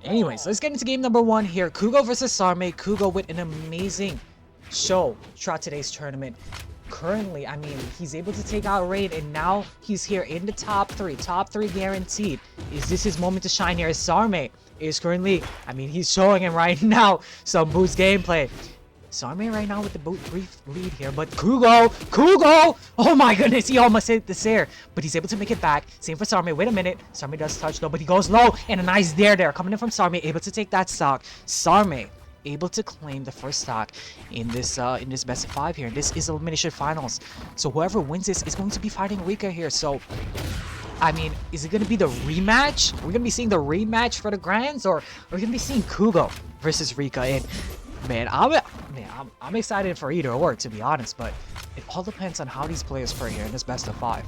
Anyways, let's get into game number 1 here. Kugo versus Sarme. Kugo with an amazing show throughout today's tournament. Currently, I mean, he's able to take out Raid, and now he's here in the top 3. Top 3 guaranteed. Is this his moment to shine here? Sarme is currently, I mean, he's showing him right now some boost gameplay. Sarme right now with the brief lead here, but Kugo! Oh my goodness, he almost hit the Sair, but he's able to make it back. Same for Sarme. Wait a minute, Sarme does touch though, but he goes low, and a nice dare there coming in from Sarme, able to take that stock. Sarme able to claim the first stock in this best of 5 here. This is elimination finals, so whoever wins this is going to be fighting Rika here. So I mean, is it going to be the rematch? Are we going to be seeing the rematch for the Grands, or are we going to be seeing Kugo versus Rika? And man, I'm excited for either or, to be honest, but it all depends on how these players play here in this best of 5.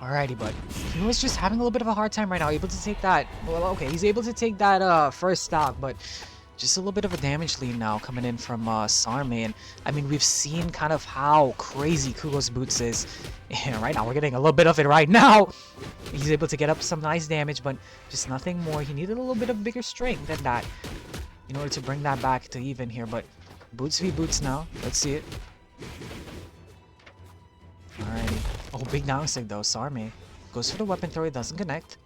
Alrighty, but he was just having a little bit of a hard time right now, able to take that. Well, okay, he's able to take that first stock, but just a little bit of a damage lead now coming in from Sarme. And I mean, we've seen kind of how crazy Kugo's boots is, and right now we're getting a little bit of it right now. He's able to get up some nice damage, but just nothing more. He needed a little bit of bigger strength than that in order to bring that back to even here. But boots v boots now. Let's see it. Alrighty. Oh, big downsig though. Sarme goes for the weapon throw. It doesn't connect.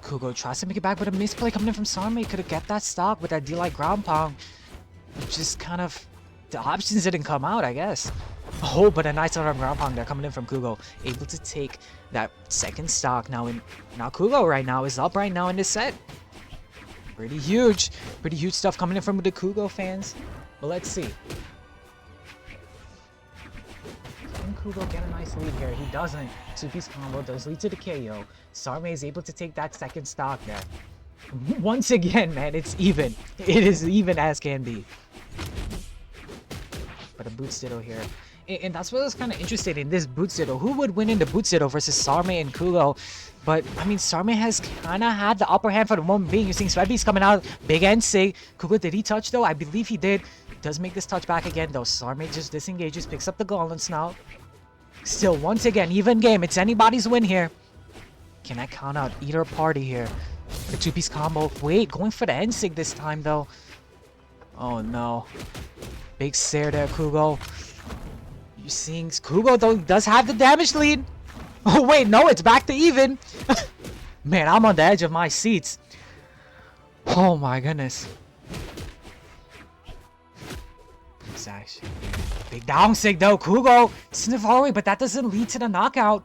Kugo tries to make it back, but a misplay coming in from Sarme. Could have get that stock with that D-like ground pound. Just kind of, the options didn't come out, I guess. Oh, but a nice arm ground pound there coming in from Kugo. Able to take that second stock now. Now Kugo right now is up right now in this set. Pretty huge stuff coming in from the Kugo fans. But let's see. Can Kugo get a nice lead here? He doesn't. Two-piece combo does lead to the KO. Sarme is able to take that second stock there. Once again, man, it's even. It is even as can be. But a Boots Ditto here. And that's what I was kind of interested in, this Boots Ditto. Who would win in the Boots Ditto versus Sarme and Kugo? But, I mean, Sarme has kind of had the upper hand for the moment being. You're seeing Sweat Beast coming out. Big NC. Kugo, did he touch, though? I believe he did. Does make this touch back again, though. Sarme just disengages, picks up the gauntlets now. Still, once again, even game. It's anybody's win here. Can I count out either party here? The two-piece combo. Wait, going for the NSIG this time, though. Oh, no. Big Sair there, Kugo. You're seeing Kugo, though, does have the damage lead. Oh, wait, no, it's back to even. Man, I'm on the edge of my seats. Oh, my goodness. Exactly. Big downsig, though. Kugo sniff far away, but that doesn't lead to the knockout.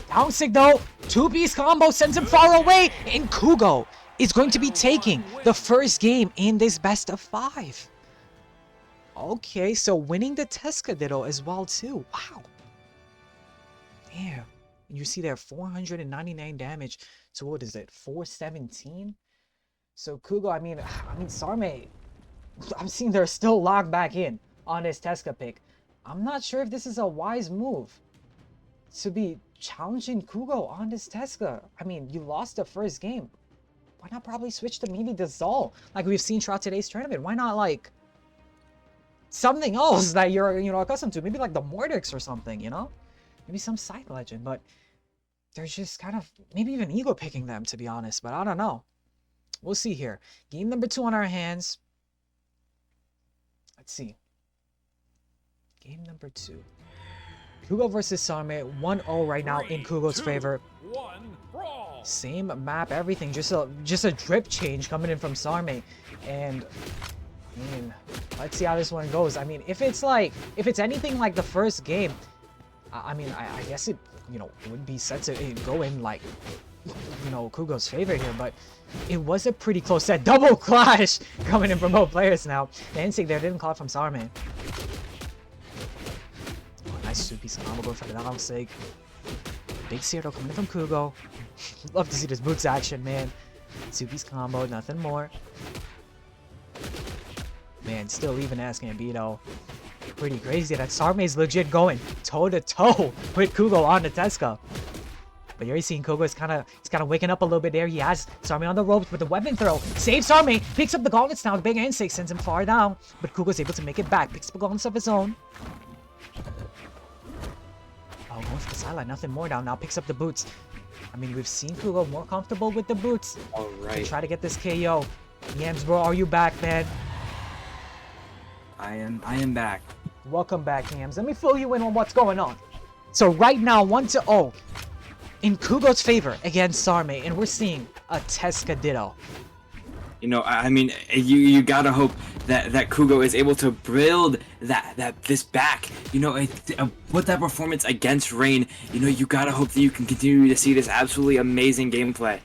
Downsig, though. Two-piece combo sends him far away, and Kugo is going to be taking the first game in this best of 5. Okay, so winning the Tesca Ditto as well, too. Wow. Damn. You see there, 499 damage. So what is it? 417? So Kugo, I mean, Sarme, I'm seeing they're still locked back in on this Tesca pick. I'm not sure if this is a wise move to be challenging Kugo on this Tesca. I mean, you lost the first game. Why not probably switch to maybe the Zal, like we've seen throughout today's tournament? Why not, like, something else that you're, accustomed to? Maybe like the Mordix or something, Maybe some side legend, but there's just kind of, maybe even ego picking them, to be honest, but I don't know. We'll see here. Game number 2 on our hands. Let's see. Game number 2. Kugo versus Sarme, 1-0 right now in Kugo's favor. Same map, everything, just a drip change coming in from Sarme. And I mean, let's see how this one goes. I mean, if it's anything like the first game, I mean, I guess it, would be set to go in like, Kugo's favor here, but it was a pretty close set. Double clash coming in from both players now. The NSIG there didn't call it from Sarme. Oh, nice two-piece combo going for the downsig. Big Sair coming in from Kugo. Love to see this boots action, man. Two-piece combo, nothing more. Man, still even as Gambito. Pretty crazy that Sarme's legit going toe-to-toe with Kugo on the Tesca. But you're seeing Kugo is kind of waking up a little bit there. He has Sarme on the ropes with the weapon throw. Saves Sarme. Picks up the gauntlets now. The big N6 sends him far down. But Kugo's able to make it back. Picks up the gauntlets of his own. Oh, going for the sideline. Nothing more down. Now picks up the boots. I mean, we've seen Kugo more comfortable with the boots. All right. Try to get this KO. Yams, bro, are you back, man? I am back. Welcome back, Yams. Let me fill you in on what's going on. So right now, 1-0 in Kugo's favor against Sarme, and we're seeing a Teska ditto. You know, I mean, you gotta hope that Kugo is able to build this back. You know, with that performance against Rain, you know, you gotta hope that you can continue to see this absolutely amazing gameplay.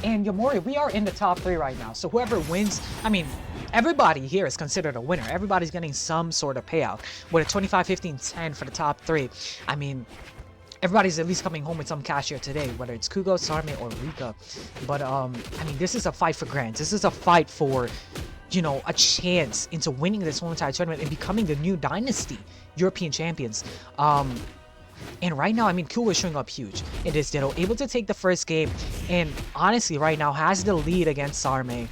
And Yomori, we are in the top 3 right now, so whoever wins, I mean, everybody here is considered a winner. Everybody's getting some sort of payout. With a 25, 15, 10 for the top 3, I mean, everybody's at least coming home with some cash here today, whether it's Kugo, Sarme, or Rika. But, I mean, this is a fight for grants. This is a fight for, you know, a chance into winning this whole entire tournament and becoming the new Dynasty European champions. And right now, I mean, Kugo is showing up huge in this ditto, able to take the first game, and honestly, right now, has the lead against Sarme.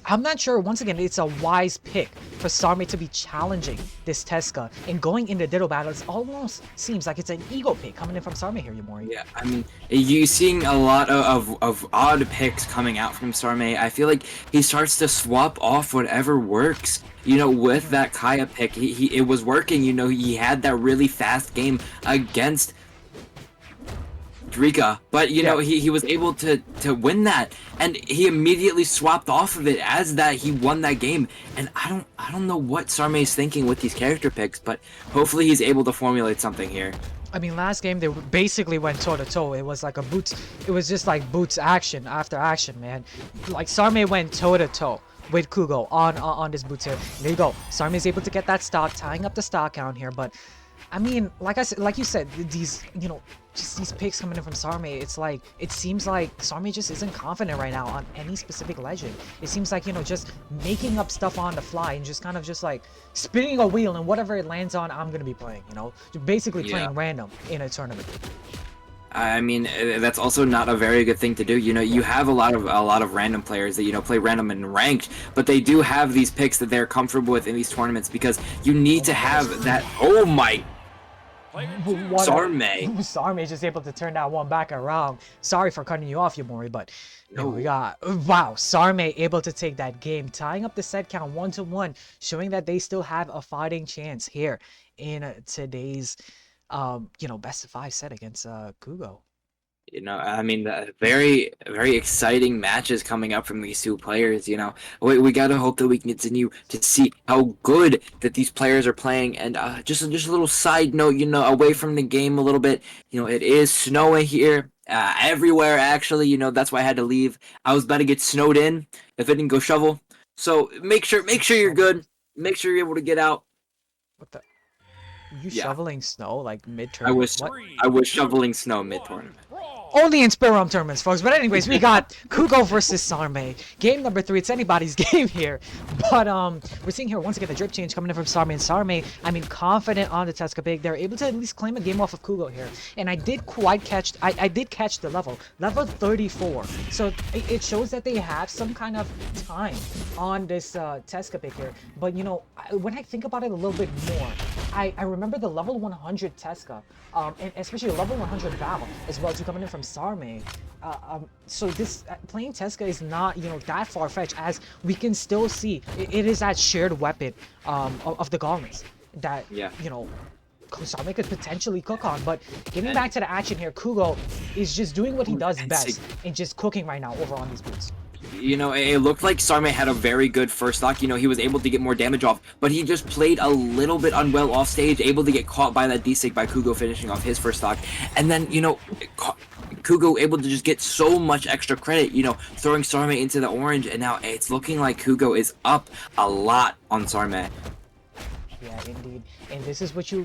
I'm not sure, once again, it's a wise pick for Sarme to be challenging this Teska and going into ditto battles. Almost seems like it's an ego pick coming in from Sarme here, Yomori. Yeah, I mean, you seeing a lot of odd picks coming out from Sarme. I feel like he starts to swap off whatever works. You know, with that Kaya pick, it was working. You know, he had that really fast game against Rika, but you know, he was able to win that, and he immediately swapped off of it as that he won that game. And I don't know what Sarme is thinking with these character picks, but hopefully he's able to formulate something here. I mean, last game they basically went toe to toe. It was like a boots. It was just like boots action after action, man. Like Sarme went toe to toe with Kugo on this boots here. There you go. Sarme is able to get that stock, tying up the stock count here, but. I mean, like you said, these, you know, just these picks coming in from Sarme, it's like, it seems like Sarme just isn't confident right now on any specific legend. It seems like, you know, just making up stuff on the fly and just kind of just like spinning a wheel, and whatever it lands on, I'm gonna be playing, you know, basically playing random in a tournament. I mean, that's also not a very good thing to do. You know, you have a lot of random players that, you know, play random and ranked, but they do have these picks that they're comfortable with in these tournaments, because you need to have that. Oh my. Sarme. Sarme is just able to turn that one back around. Sorry for cutting you off, Yomori, but we got, wow, Sarme able to take that game, tying up the set count 1-1, showing that they still have a fighting chance here in today's, you know, best of 5 set against Kugo. You know, I mean, very, very exciting matches coming up from these two players. You know, we gotta hope that we can continue to see how good that these players are playing. And just a little side note, you know, away from the game a little bit. You know, it is snowing here everywhere. Actually, you know, that's why I had to leave. I was about to get snowed in if I didn't go shovel. So make sure you're good. Make sure you're able to get out. What the? You shoveling snow like mid-turn? I was shoveling snow mid-tournament. Only in Spirit Realm tournaments, folks. But anyways, we got Kugo versus Sarme. Game number 3. It's anybody's game here. But we're seeing here once again the drip change coming in from Sarme. And Sarme, I mean, confident on the Teska pick. They're able to at least claim a game off of Kugo here. And I did catch the level 34. So it shows that they have some kind of time on this Teska pick here. But you know, when I think about it a little bit more, I remember the level 100 Teska, and especially level 100 Val as well, too, coming in from Sarme. So this playing Teska is not, you know, that far-fetched, as we can still see it is that shared weapon of the gauntlets that you know, Sarme could potentially cook on. But getting back to the action here, Kugo is just doing what he does best and just cooking right now over on these boots. You know, it looked like Sarme had a very good first stock. You know, he was able to get more damage off, but he just played a little bit unwell off stage, able to get caught by that D-Sig by Kugo finishing off his first stock. And then, you know, Kugo able to just get so much extra credit, you know, throwing Sarme into the orange, and now it's looking like Kugo is up a lot on Sarme. Yeah, indeed. And this is what you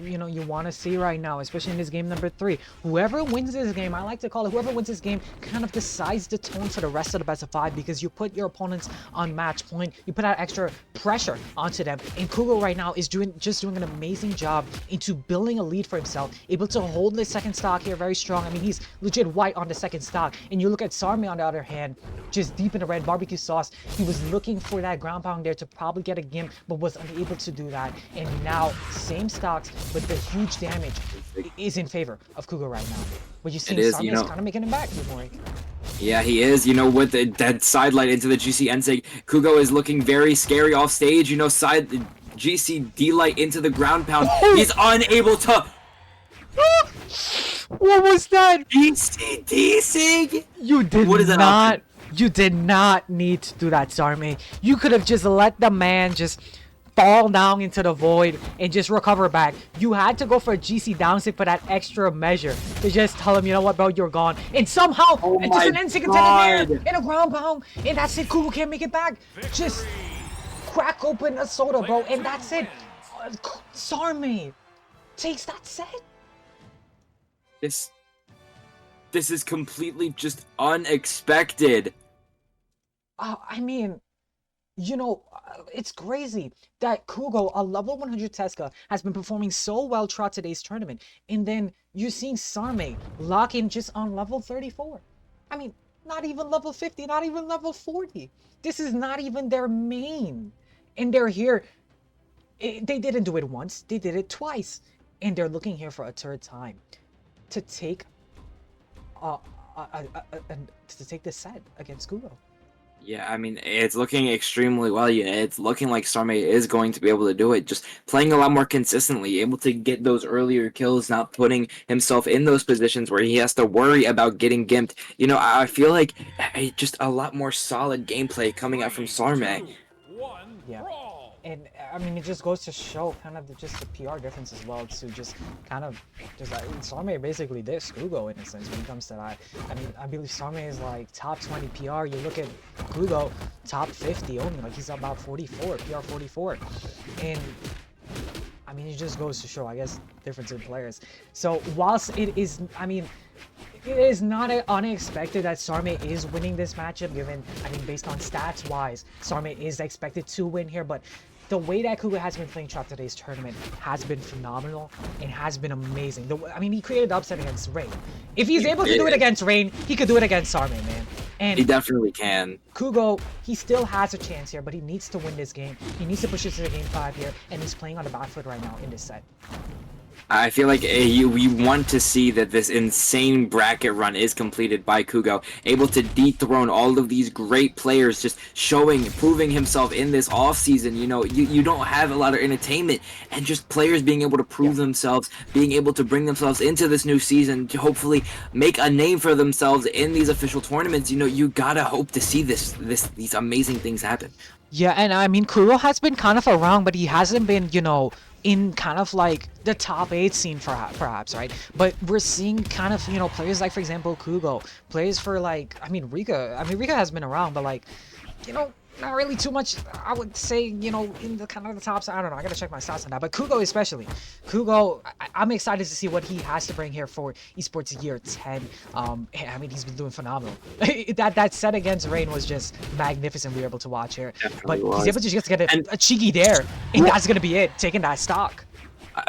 want to see right now, especially in this game number 3. Whoever wins this game, I like to call it, whoever wins this game kind of decides the tone for the rest of the best of 5, because you put your opponents on match point, you put that extra pressure onto them. And Kugo right now is doing an amazing job into building a lead for himself, able to hold the second stock here very strong. I mean, he's legit white on the second stock. And you look at Sarme on the other hand, just deep in the red barbecue sauce. He was looking for that ground pound there to probably get a gimp, but was unable to do that. And now same stocks, but the huge damage is in favor of Kugo right now. But you see, is, Sarme is kind of making it back, Mori. Yeah, he is. You know, with that sidelight into the GC Ensig, Kugo is looking very scary off stage. You know, side GC D-light into the ground pound. He's unable to. What was that? GC D-Sig? You did What is that not. option? You did not need to do that, Sarme. You could have just let the man just fall down into the void and just recover back. You had to go for a GC downstick for that extra measure to just tell him, you know what, bro, you're gone. And somehow, it's just an N-Sig intended there in a ground pound, and that's it. Kugo can't make it back. Just crack open a soda, bro, and that's it. Sarme takes that set. This is completely just unexpected. I mean, you know, it's crazy that Kugo, a level 100 Teska, has been performing so well throughout today's tournament. And then you're seeing Sarme lock in just on level 34. I mean, not even level 50, not even level 40. This is not even their main. And they're here. They didn't do it once. They did it twice. And they're looking here for a third time to take this set against Kugo. Yeah, I mean, it's looking extremely well. Yeah, it's looking like Sarme is going to be able to do it. Just playing a lot more consistently, able to get those earlier kills, not putting himself in those positions where he has to worry about getting gimped. You know, I feel like just a lot more solid gameplay coming out from Sarme. Yeah. And I mean, it just goes to show kind of just the PR difference as well, to just kind of just like Sarme basically this Kugo in a sense when it comes to that. I mean, I believe Sarme is like top 20 PR. You look at Kugo, top 50 only, like he's about 44 PR 44, and I mean, it just goes to show, I guess, difference in players. So whilst it is, I mean, it is not unexpected that Sarme is winning this matchup, given, I mean, based on stats wise, Sarme is expected to win here, but the way that Kugo has been playing throughout today's tournament has been phenomenal and has been amazing. I mean, he created the upset against Rain. If he's able to do it against Rain, he could do it against Sarme, man. And he definitely can. Kugo, he still has a chance here, but he needs to win this game. He needs to push it to the game 5 here, and he's playing on the back foot right now in this set. I feel like we want to see that this insane bracket run is completed by Kugo, able to dethrone all of these great players, just proving himself in this off season. You know, you don't have a lot of entertainment, and just players being able to prove themselves, being able to bring themselves into this new season to hopefully make a name for themselves in these official tournaments. You know, you gotta hope to see these amazing things happen. Yeah, and I mean, Kugo has been kind of around, but he hasn't been, you know, in kind of like the top 8 scene perhaps, right? But we're seeing kind of, you know, players like, for example, Kugo, players for like, I mean, Rika has been around, but like, you know, not really too much, I would say, you know, in the kind of the tops. I don't know, I gotta check my stats on that. But Kugo especially, I'm excited to see what he has to bring here for esports year 10. I mean, he's been doing phenomenal. that set against Rain was just magnificent. We were able to watch here. But he's able to just get a cheeky dare, and that's gonna be it, taking that stock.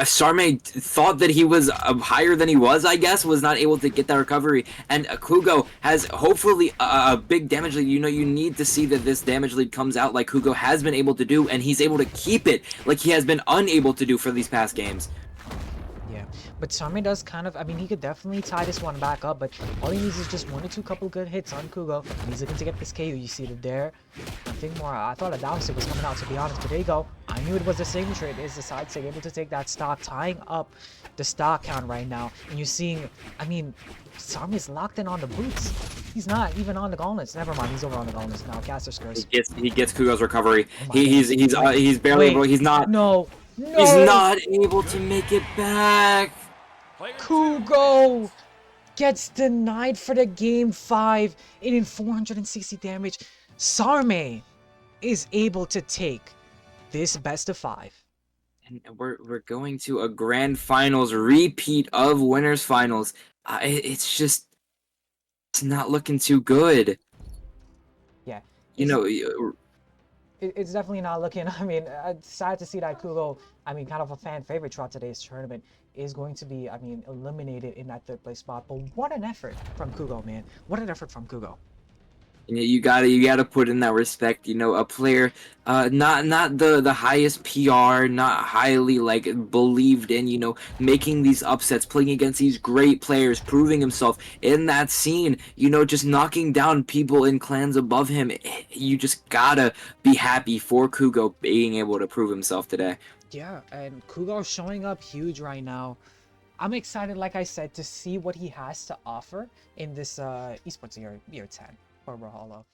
Sarme thought that he was higher than he was, I guess, was not able to get that recovery. And Kugo has hopefully a big damage lead. You know, you need to see that this damage lead comes out like Kugo has been able to do, and he's able to keep it like he has been unable to do for these past games. Yeah, but Sarme does kind of, I mean, he could definitely tie this one back up, but all he needs is just 1 or 2 couple good hits on Kugo. He's looking to get this KO. You see it there. Nothing more. I thought a down stick was coming out, to be honest, but there you go. I knew it was the signature. It is the side stick, able to take that stock, tying up the stock count right now. And you're seeing, I mean, Sarme is locked in on the boots. He's not even on the gauntlets. Never mind, he's over on the gauntlets now. Caster scores. He gets Kugo's recovery. He's barely able. He's not. No. He's not able to make it back. Kugo gets denied for the game 5 and in 460 damage. Sarme is able to take this best of 5. And we're going to a grand finals repeat of winners finals. It's not looking too good. Yeah. You know, it's definitely not looking, I mean, sad to see that Kugo, I mean, kind of a fan favorite throughout today's tournament, is going to be, I mean, eliminated in that 3rd place spot. But what an effort from Kugo, man. What an effort from Kugo. You gotta put in that respect. A player, not the highest PR, not highly like believed in. Making these upsets, playing against these great players, proving himself in that scene. Just knocking down people in clans above him. You just gotta be happy for Kugo being able to prove himself today. Yeah, and Kugo showing up huge right now. I'm excited, like I said, to see what he has to offer in this esports year 10 for Brawlhalla.